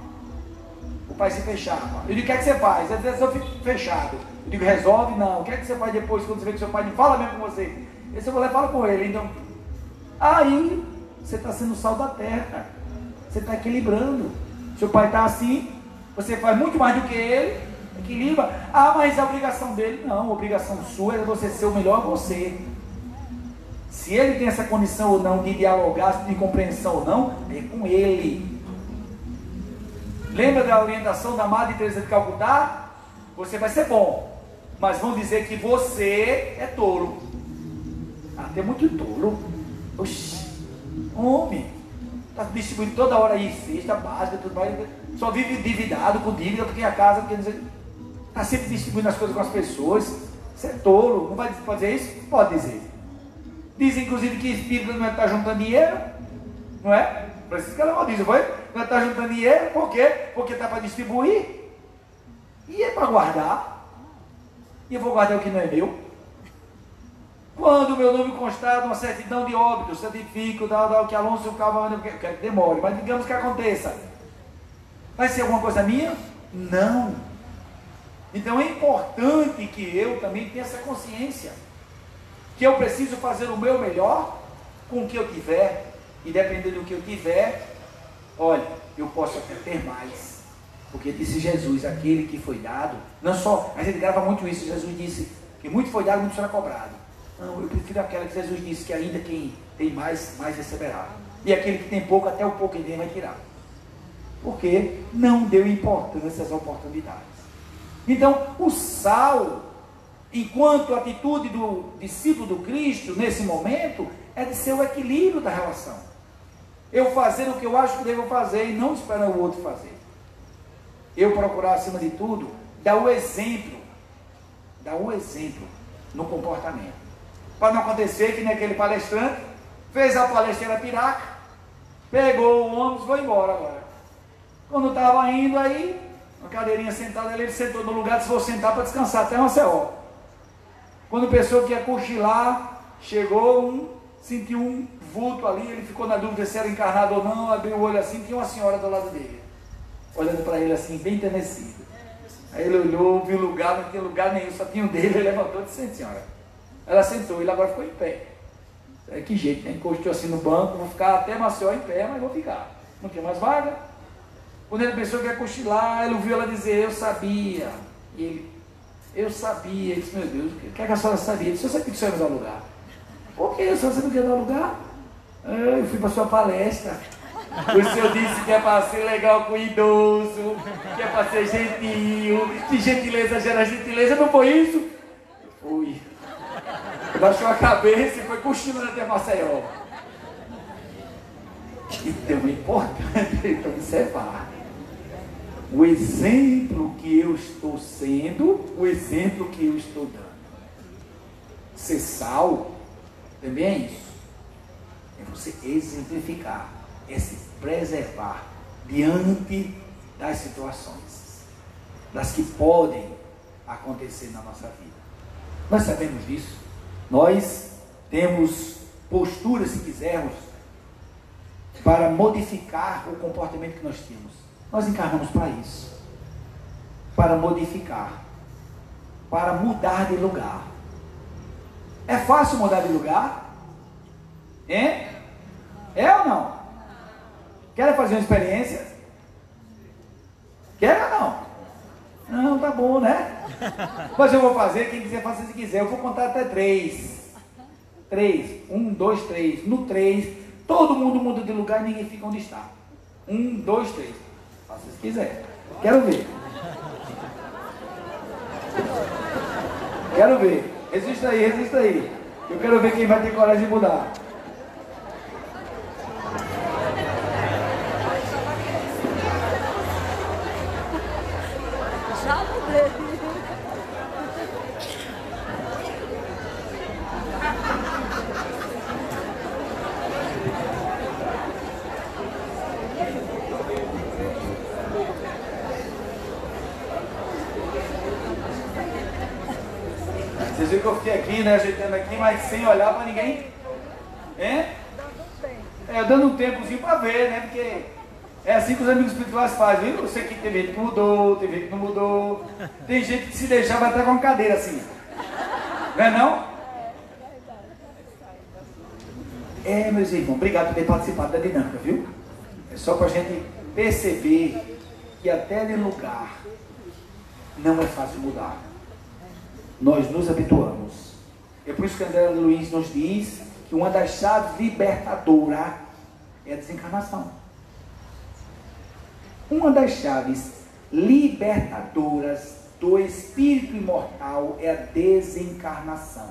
O pai se fechava. Eu digo: o que é que você faz? Às vezes eu fico fechado. Eu digo: resolve? Não. O que é que você faz depois, quando você vê que seu pai não fala mesmo com você? Esse eu vou lá e falo com ele. Então, aí você está sendo sal da terra, você está equilibrando. Seu pai está assim, você faz muito mais do que ele, equilibra. Ah, mas a obrigação dele? Não, a obrigação sua é você ser o melhor você. Se ele tem essa condição ou não de dialogar, de compreensão ou não, é com ele. Lembra da orientação da Madre Teresa de Calcutá? Você vai ser bom, mas vão dizer que você é tolo. Ah, tem muito tolo. Oxi, homem, está distribuindo toda hora aí cesta básica, tudo mais, só vive endividado com dívida, porque a casa, está sempre distribuindo as coisas com as pessoas. Você é tolo. Não vai dizer isso? Pode dizer. Dizem inclusive que espírito não é estar juntando dinheiro, não é? Preciso que ela diz, foi? Não é estar juntando dinheiro, por quê? Porque está para distribuir, e é para guardar, e eu vou guardar o que não é meu. Quando o meu nome constar numa certidão de óbito, certifico, que Alonso Calvão, eu quero que demore, mas digamos que aconteça, vai ser alguma coisa minha? Não. Então é importante que eu também tenha essa consciência, que eu preciso fazer o meu melhor com o que eu tiver, e dependendo do que eu tiver, olha, eu posso até ter mais, porque disse Jesus, aquele que foi dado, não só, a gente grava muito isso, Jesus disse que muito foi dado, muito será cobrado. Não, eu prefiro aquela que Jesus disse que ainda quem tem mais, mais receberá, e aquele que tem pouco, até o pouco que tem vai tirar, porque não deu importância às oportunidades. Então o sal, enquanto atitude do discípulo do Cristo nesse momento, é de ser o equilíbrio da relação. Eu fazer o que eu acho que devo fazer e não esperar o outro fazer. Eu procurar, acima de tudo, dar o exemplo no comportamento, para não acontecer que naquele palestrante fez a palestra piraca, pegou o ônibus e foi embora agora. Quando estava indo aí, uma cadeirinha sentada ali, ele sentou no lugar, disse: vou sentar para descansar até Maceió. Quando pensou que ia cochilar, chegou sentiu um vulto ali, ele ficou na dúvida se era encarnado ou não, abriu o olho assim, tinha uma senhora do lado dele, olhando para ele assim, bem enternecido. Aí ele olhou, viu lugar, não tinha lugar nenhum, só tinha um dele, ele levantou e disse: sente, senhora. Ela sentou, ele agora ficou em pé. Que jeito, né? Encostou assim no banco, vou ficar até Maceió em pé, mas vou ficar. Não tinha mais vaga. Quando ele pensou que ia cochilar, ele ouviu ela dizer: eu sabia. E ele: eu sabia. Ele disse: meu Deus, o que é que a senhora sabia? Ele disse: eu sabia que o senhor ia dar lugar. Por que a senhora não quer dar lugar? Eu fui para a sua palestra. O senhor disse que é para ser legal com o idoso, que é para ser gentil, que gentileza gera gentileza. Não foi isso? Eu fui. Baixou a cabeça e foi cochilando até Maceió. Então é importante observar o exemplo que eu estou sendo, o exemplo que eu estou dando. Ser sal também é isso. É você exemplificar, é se preservar diante das situações, das que podem acontecer na nossa vida. Nós sabemos disso. Nós temos posturas, se quisermos, para modificar o comportamento que nós temos. Nós encarnamos para isso, para modificar, para mudar de lugar. É fácil mudar de lugar? É? É ou não? Quer fazer uma experiência? Quer ou não? Não, tá bom, né? Mas eu vou fazer, quem quiser fazer se quiser. Eu vou contar até 3. 3. 1, 2, 3. No 3, todo mundo muda de lugar e ninguém fica onde está. 1, 2, 3. Faça se quiser. Quero ver. Quero ver. Resista aí, resista aí. Eu quero ver quem vai ter coragem de mudar. Já mudei. Vocês viram que eu fiquei aqui, né, ajeitando aqui, mas sem olhar para ninguém Hein? Dando um tempozinho para ver, né? Porque é assim que os amigos espirituais fazem, viu? Você que tem gente que mudou, tem gente que não mudou. Tem gente que se deixar vai até com uma cadeira assim. Não é não? Meus irmãos, obrigado por ter participado da dinâmica, viu? É só para a gente perceber que até no lugar não é fácil mudar. Nós nos habituamos. É por isso que André Luiz nos diz que uma das chaves libertadoras é a desencarnação. Uma das chaves libertadoras do espírito imortal é a desencarnação.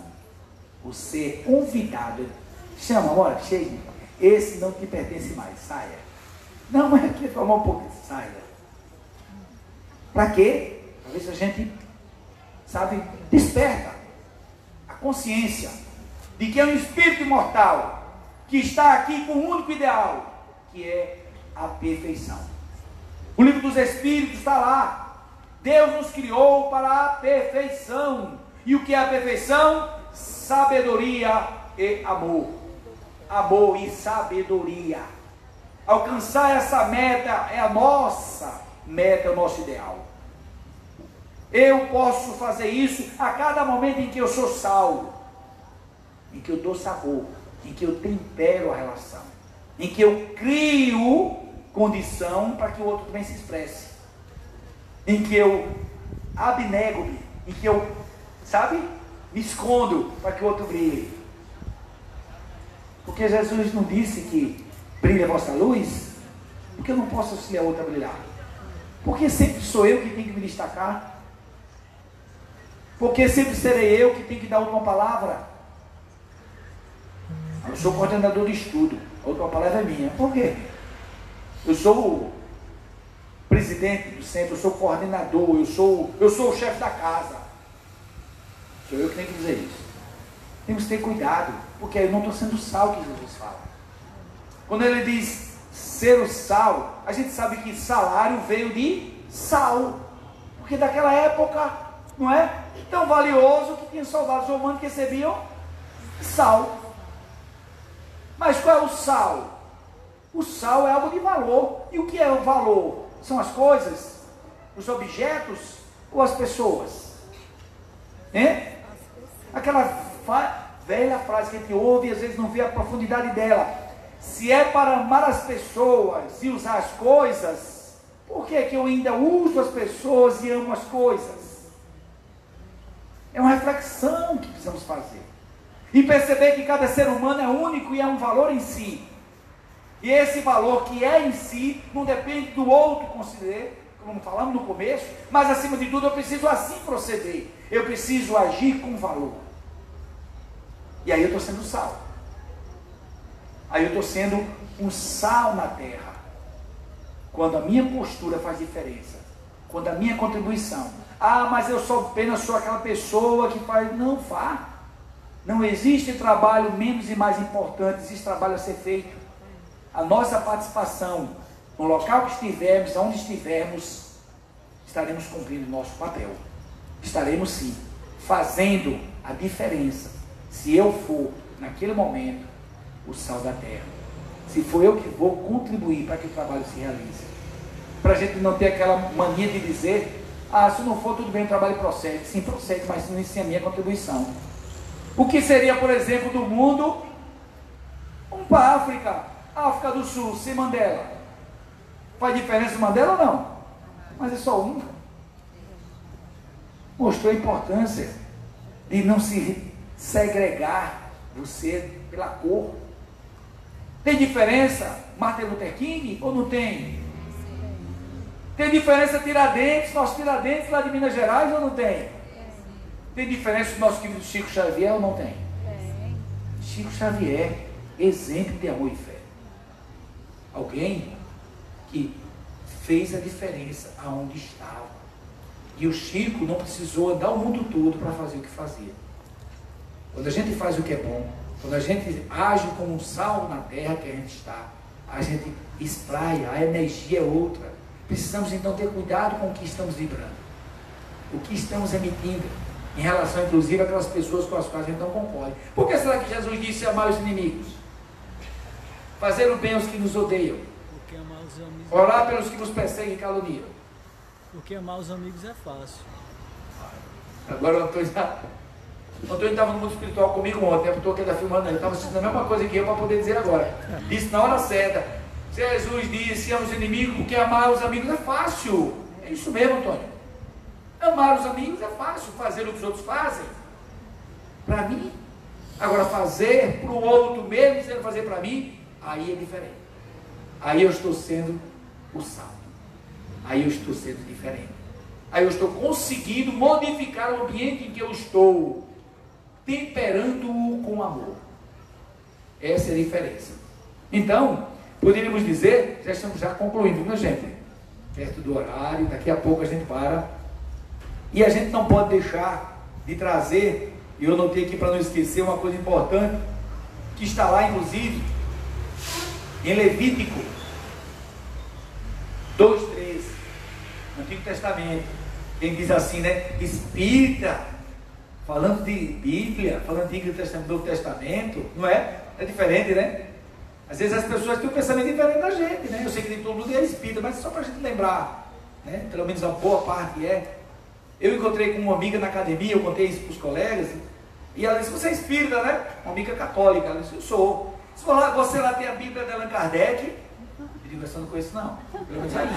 Você é convidado. Chama, olha, chegue. Esse não te pertence mais, saia. Não, mas aqui tomar um pouco, saia. Para quê? Para ver se a gente, sabe, desperta a consciência de que é um espírito imortal que está aqui com um único ideal, que é a perfeição. O livro dos Espíritos está lá. Deus nos criou para a perfeição. E o que é a perfeição? Sabedoria e amor. Amor e sabedoria. Alcançar essa meta é a nossa meta, é o nosso ideal. Eu posso fazer isso a cada momento em que eu sou salvo, em que eu dou sabor, em que eu tempero a relação, em que eu crio condição para que o outro também se expresse, em que eu abnego-me, em que eu, sabe, me escondo para que o outro brilhe. Porque Jesus não disse que brilha a vossa luz, porque eu não posso auxiliar a outra a brilhar. Porque sempre sou eu que tenho que me destacar. Porque sempre serei eu que tenho que dar a última palavra. Eu sou coordenador de estudo, a última palavra é minha. Por quê? Eu sou o presidente do centro, eu sou o coordenador, eu sou o chefe da casa. Sou eu que tenho que dizer isso. Temos que ter cuidado, porque eu não estou sendo sal que Jesus fala. Quando ele diz ser o sal, a gente sabe que salário veio de sal. Porque daquela época, não é? Tão valioso que tinha soldados romanos que recebiam sal. Mas qual é o sal? O sal é algo de valor. E o que é o valor? São as coisas, os objetos ou as pessoas? Aquela velha frase que a gente ouve e às vezes não vê a profundidade dela. Se é para amar as pessoas e usar as coisas, por que é que eu ainda uso as pessoas e amo as coisas? É uma reflexão que precisamos fazer. E perceber que cada ser humano é único e é um valor em si. E esse valor que é em si, não depende do outro considerar, como falamos no começo, mas acima de tudo eu preciso assim proceder. Eu preciso agir com valor. E aí eu estou sendo sal. Aí eu estou sendo um sal na terra. Quando a minha postura faz diferença. Quando a minha contribuição. Mas eu só apenas sou aquela pessoa que faz. Não faz. Não existe trabalho menos e mais importante. Existe trabalho a ser feito. A nossa participação no local que estivermos, aonde estivermos, estaremos cumprindo o nosso papel. Estaremos sim fazendo a diferença. Se eu for, naquele momento, o sal da terra. Se for eu que vou contribuir para que o trabalho se realize. Para a gente não ter aquela mania de dizer, se não for tudo bem, o trabalho procede. Sim, procede, mas não é a minha contribuição. O que seria, por exemplo, do mundo, vamos para a África do Sul, sem Mandela. Faz diferença o Mandela ou não? Mas é só um. Mostrou a importância de não se segregar você pela cor. Tem diferença Martin Luther King ou não tem? Tem diferença Tiradentes, nosso Tiradentes lá de Minas Gerais ou não tem? Tem diferença do nosso querido Chico Xavier ou não tem? Chico Xavier, exemplo de amor e fé. Alguém que fez a diferença aonde estava. E o Chico não precisou andar o mundo todo para fazer o que fazia. Quando a gente faz o que é bom, quando a gente age como um sal na terra que a gente está, a gente espraia, a energia é outra. Precisamos então ter cuidado com o que estamos vibrando, o que estamos emitindo, em relação inclusive àquelas pessoas com as quais a gente não concorda. Por que será que Jesus disse amar os inimigos? Fazer o bem aos que nos odeiam. Porque amar os amigos. Orar pelos que nos perseguem e caluniam. Porque amar os amigos é fácil. Agora o Antônio estava no mundo espiritual comigo ontem, eu estou aqui filmando, ele estava assistindo a mesma coisa que eu para poder dizer agora. Disse na hora certa. Jesus disse: ama os inimigos, porque amar os amigos é fácil. É isso mesmo, Antônio. Amar os amigos é fácil, fazer o que os outros fazem para mim. Agora fazer para o outro mesmo sendo fazer para mim, aí é diferente. Aí eu estou sendo o sal. Aí eu estou sendo diferente. Aí eu estou conseguindo modificar o ambiente em que eu estou, temperando-o com amor. Essa é a diferença. Então, poderíamos dizer, já estamos concluindo, minha gente, perto do horário, daqui a pouco a gente para, e a gente não pode deixar de trazer, e eu notei aqui para não esquecer uma coisa importante, que está lá inclusive, em Levítico 2:13, Antigo Testamento, quem diz assim, né, espírita, falando de Bíblia, falando de Antigo Testamento, Novo Testamento, não é? É diferente, né? Às vezes as pessoas têm um pensamento diferente da gente, né? Eu sei que nem todo mundo é espírita, mas só para a gente lembrar, né? Pelo menos a boa parte é. Eu encontrei com uma amiga na academia, eu contei isso para os colegas, e ela disse: você é espírita, né? Uma amiga católica. Ela disse: eu sou. Você lá tem a Bíblia de Allan Kardec? Eu digo: essa eu não conheço não, pelo menos ainda.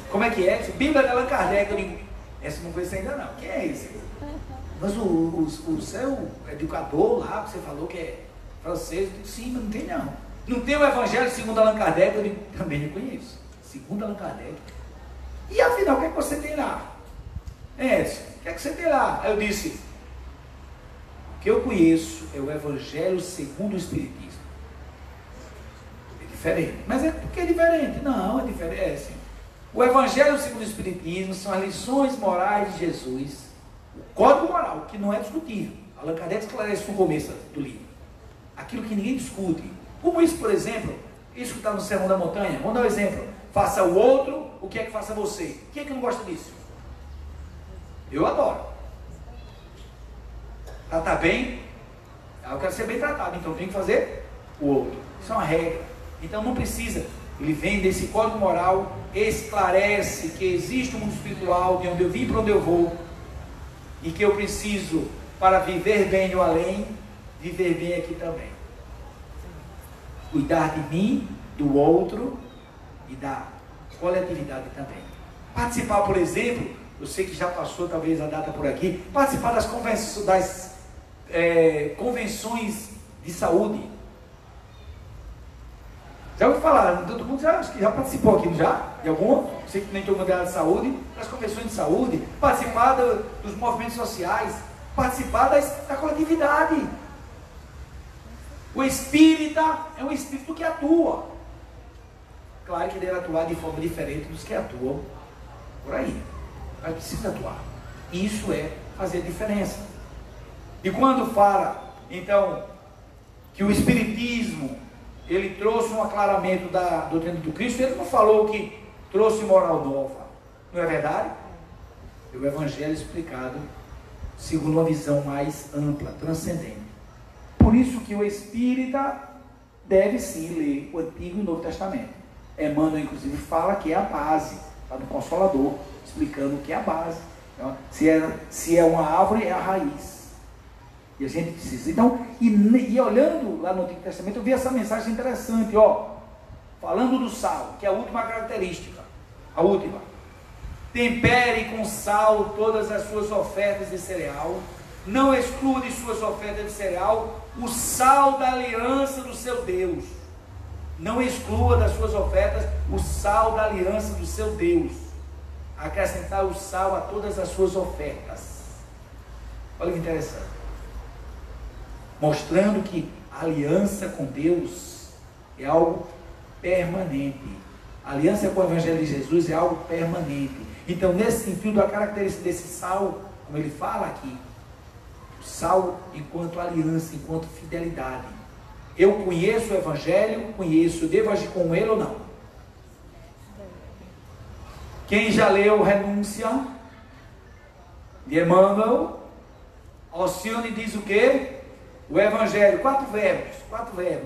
Como é que é? Bíblia de Allan Kardec. Eu digo: essa eu não conheço ainda não. Quem é esse? Mas o seu educador lá, que você falou que é francês, eu digo: sim, mas não tem não. Não tem o Evangelho segundo Allan Kardec? Eu digo: também não conheço. Segundo Allan Kardec. E afinal, o que é que você tem lá? Edson, o que é que você tem lá? Aí eu disse: o que eu conheço é o Evangelho segundo o Espiritismo. É diferente. Mas é porque é diferente? Não, é diferente. É assim. O Evangelho segundo o Espiritismo são as lições morais de Jesus, o código moral, que não é discutível. Allan Kardec esclarece no começo do livro. Aquilo que ninguém discute. Como isso, por exemplo, isso que está no Sermão da Montanha. Vamos dar um exemplo. Faça o outro o que é que faça você. Quem é que não gosta disso? Eu adoro. Tratar bem, eu quero ser bem tratado, então tem que fazer o outro. Isso é uma regra. Então não precisa. Ele vem desse código moral, esclarece que existe um mundo espiritual, de onde eu vim para onde eu vou, e que eu preciso, para viver bem no além, viver bem aqui também. Cuidar de mim, do outro e da coletividade também. Participar, por exemplo, eu sei que já passou talvez a data por aqui, participar das convenções de saúde. Já ouviu falar? Todo mundo já participou aqui, já? De alguma? Sei que nem todo mundo é da saúde, das convenções de saúde, participar dos movimentos sociais, participar da coletividade. O espírita é um espírito que atua. Claro que deve atuar de forma diferente dos que atuam por aí, mas precisa atuar. Isso é fazer diferença. E quando fala, então, que o Espiritismo, ele trouxe um aclaramento da doutrina do Cristo, ele não falou que trouxe moral nova. Não é verdade? É o Evangelho explicado segundo uma visão mais ampla, transcendente. Por isso que o espírita deve sim ler o Antigo e o Novo Testamento. Emmanuel, inclusive, fala que é a base, está no Consolador, explicando o que é a base. Então, se é uma árvore, é a raiz. E a gente precisa. Então, e olhando lá no Antigo Testamento, eu vi essa mensagem interessante, falando do sal, que é a última característica. A última. Tempere com sal todas as suas ofertas de cereal. Não exclua de suas ofertas de cereal o sal da aliança do seu Deus. Não exclua das suas ofertas o sal da aliança do seu Deus. Acrescentar o sal a todas as suas ofertas. Olha que interessante. Mostrando que a aliança com Deus é algo permanente. A aliança com o Evangelho de Jesus é algo permanente. Então, nesse sentido, a característica desse sal, como ele fala aqui, o sal enquanto aliança, enquanto fidelidade. Eu conheço o Evangelho, devo agir com ele ou não? Quem já leu Renúncia de Emmanuel, Alcione diz o quê? O Evangelho, quatro verbos.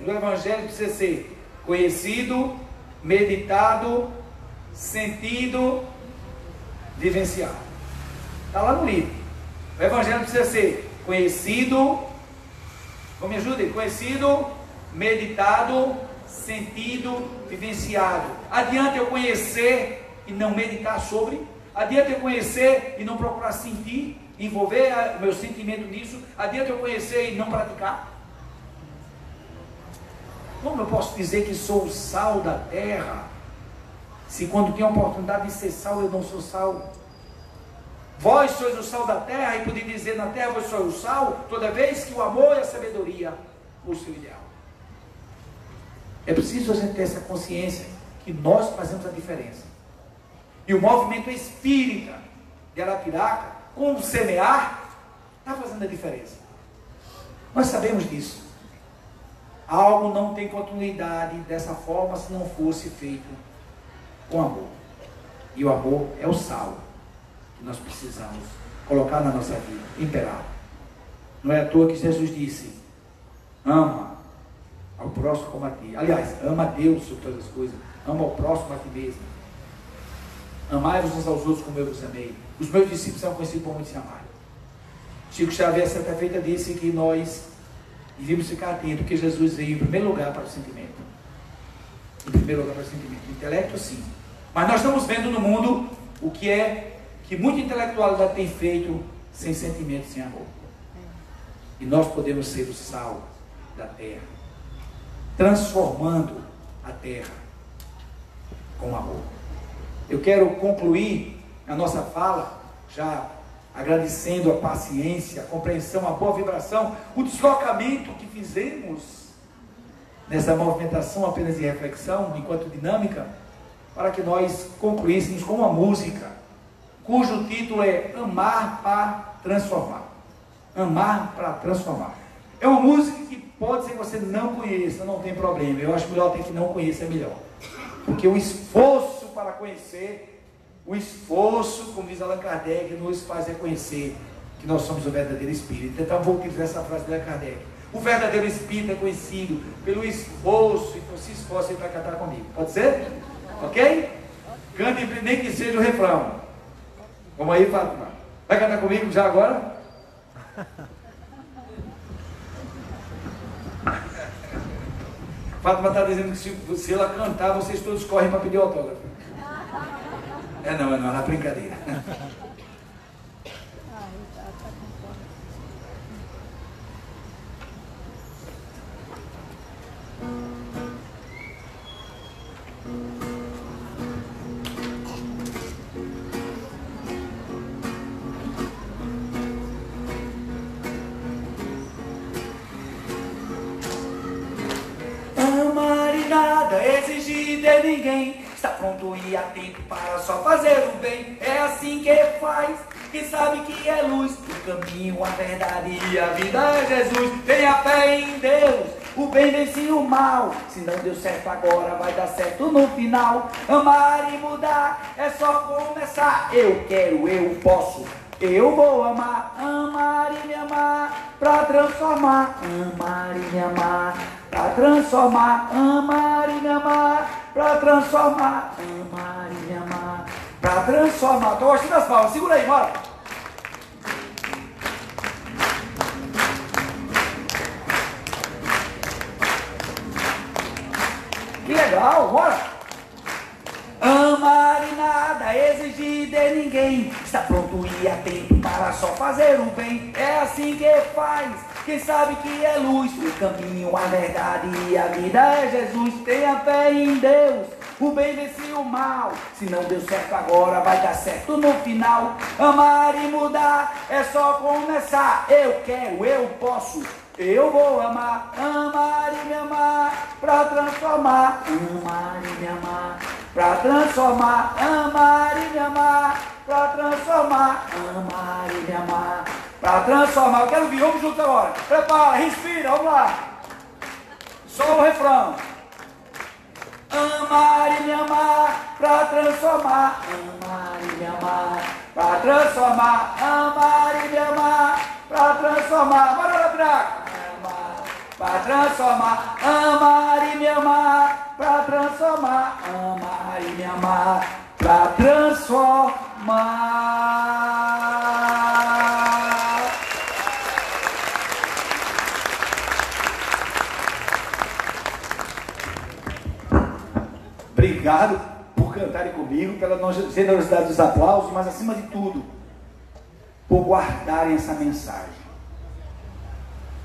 O Evangelho precisa ser conhecido, meditado, sentido, vivenciado. Está lá no livro. O Evangelho precisa ser conhecido, me ajudem, conhecido, meditado, sentido, vivenciado. Adianta eu conhecer e não meditar sobre? Adianta eu conhecer e não procurar sentir, envolver o meu sentimento nisso? Adianta eu conhecer e não praticar? Como eu posso dizer que sou o sal da terra, se quando tenho a oportunidade de ser sal, eu não sou sal? Vós sois o sal da terra, e podia dizer na terra, vós sois o sal, toda vez que o amor e a sabedoria for o seu ideal. É preciso a gente ter essa consciência que nós fazemos a diferença. E o movimento espírita de Arapiraca, com o semear, está fazendo a diferença. Nós sabemos disso. Algo não tem continuidade dessa forma se não fosse feito com amor. E o amor é o sal que nós precisamos colocar na nossa vida, imperar. Não é à toa que Jesus disse: ama ao próximo como a ti. Aliás, ama a Deus sobre todas as coisas. Ama ao próximo a ti mesmo. Amai-vos uns aos outros como eu vos amei. Os meus discípulos são conhecidos por muito se amar. Chico Xavier, certa feita, disse que nós devíamos ficar atentos, porque Jesus veio em primeiro lugar para o sentimento. Em primeiro lugar para o sentimento. O intelecto, sim. Mas nós estamos vendo no mundo o que é que muita intelectualidade tem feito sem sentimento, sem amor. E nós podemos ser o sal da terra, transformando a terra com amor. Eu quero concluir a nossa fala, já agradecendo a paciência, a compreensão, a boa vibração, o deslocamento que fizemos nessa movimentação apenas de reflexão, enquanto dinâmica, para que nós concluíssemos com uma música, cujo título é Amar para Transformar. Amar para Transformar. É uma música que pode ser que você não conheça, não tem problema. Eu acho melhor ter que não conheça, é melhor. Porque o esforço para conhecer, o esforço, como diz Allan Kardec, nos faz reconhecer que nós somos o verdadeiro Espírito. Então vou utilizar essa frase de Allan Kardec. O verdadeiro Espírito é conhecido pelo esforço. Então se esforce aí para cantar comigo. Pode ser? Ok? Cante nem que seja o refrão. Vamos aí, Fátima. Vai cantar comigo já agora? Fátima está dizendo que se ela cantar, vocês todos correm para pedir autógrafo. Não, é brincadeira. Amar e nada exigir de ninguém, está pronto e atento para só fazer o bem. É assim que faz, que sabe que é luz, o caminho, a verdade e a vida é Jesus. Tenha fé em Deus, o bem vence o mal. Se não deu certo agora, vai dar certo no final. Amar e mudar é só começar. Eu quero, eu posso, eu vou amar. Amar e me amar pra transformar. Amar e me amar pra transformar. Amar e me amar pra transformar. Amar e me amar pra transformar. Tô gostando das palmas, segura aí, bora. Que legal, bora. Amar e nada exigir de ninguém, está pronto e atento para só fazer o bem. É assim que faz, quem sabe que é luz, o caminho, a verdade e a vida é Jesus. Tenha fé em Deus, o bem vence o mal. Se não deu certo agora, vai dar certo no final. Amar e mudar é só começar. Eu quero, eu posso, eu vou amar. Amar e me amar pra transformar. Amar e me amar pra transformar. Amar e me amar pra transformar. Amar e me amar pra transformar. Eu quero ouvir, vamos juntos agora. Prepara, respira, vamos lá. Só o refrão. Amar e me amar pra transformar. Amar e me amar pra transformar. Amar e me amar pra transformar. Bora, Arapiraca. para transformar, amar e me amar, para transformar, amar e me amar, para transformar. Obrigado por cantarem comigo, pela generosidade dos aplausos, mas acima de tudo, por guardarem essa mensagem.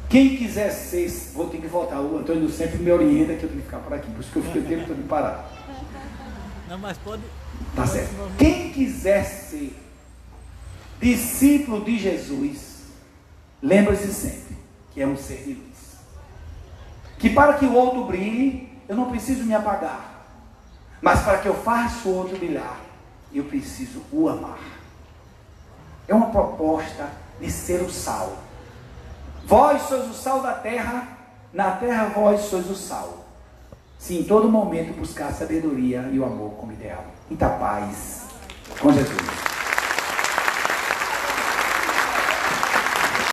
Quem quiser ser, vou ter que voltar, o Antônio sempre me orienta que eu tenho que ficar por aqui, por isso que eu fiquei o tempo todo parado. Não, mas pode... Tá certo. Quem quiser ser discípulo de Jesus, lembre-se sempre que é um ser de luz. Que para que o outro brilhe, eu não preciso me apagar. Mas para que eu faça o outro brilhar, eu preciso o amar. É uma proposta de ser o sal. Vós sois o sal da terra, na terra vós sois o sal. Se em todo momento buscar a sabedoria e o amor como ideal. Muita paz com Jesus.